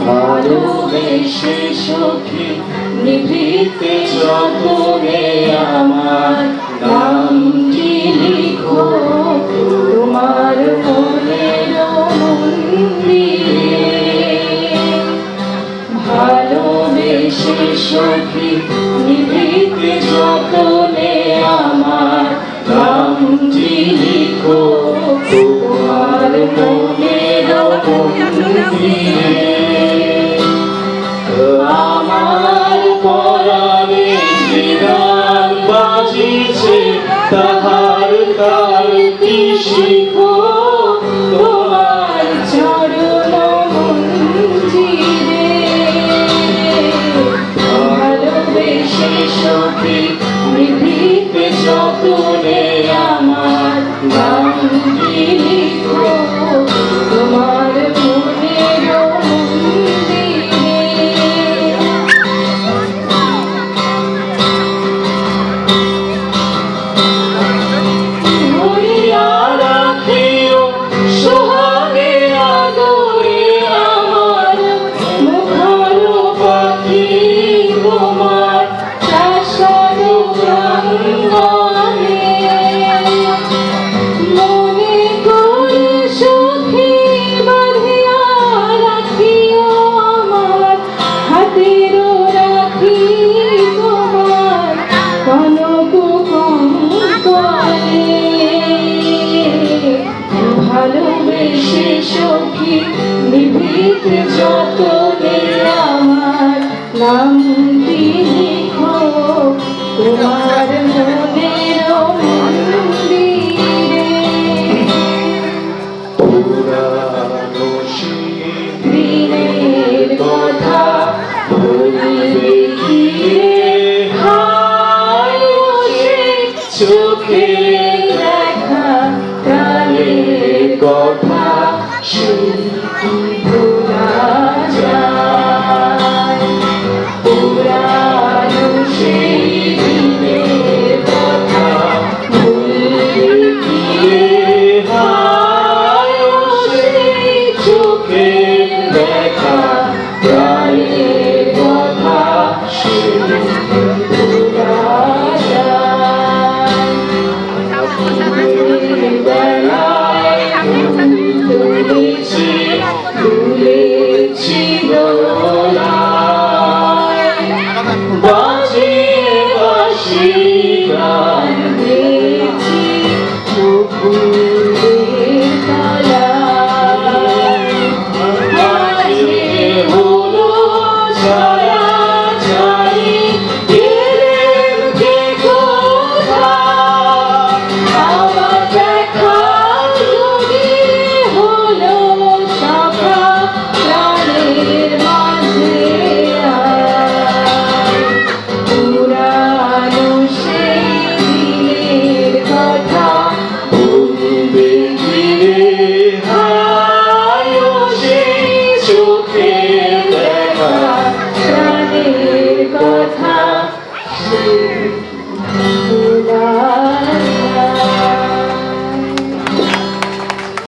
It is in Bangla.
ভালোবেসে সখী নিভৃতে যতনে আমার নামটি লিখো তোমার মনের মন্দিরে। ভালোবেসে সখী নিভৃতে যতনে আমার নামটি লিখো তোমার মনের মন্দিরে। আমার পরাণে যে গান বাজিছে তাহার তালটি শিখো তোমার চরণ মঞ্জিরে। ভালোবেসে সখী নিভৃতে যতনে আমার নামটি লিখো তোমার মনের ভালোবেসে সখী নিভৃতে যতনে আমার নামটি লিখো তোমার মনের মন্দিরে। পুরানো দিনের কথা বলবে গিয়ে হায় সে চোখে দেখা প্রাণের কথা ভোলা যায়। পুরানো সেই দিনের কথা ভুলবে গিয়ে হায় সেই চোখে দেখা প্রাণের কথা ভোলা যায়। তুলেছি দোলায় বাজিয়ে বাঁশি গান গেয়েছি পুকুরের তলায়। মাঝে হলো ছায়াছায়ি গেলেন কে কোথায় আবার দেখা যদি হলো সখা প্রাণের মাঝে আয়। পুরানো সেই দিনের কথা ভুলবে গিয়ে হায় সেই চোখে দেখা প্রাণের কথা।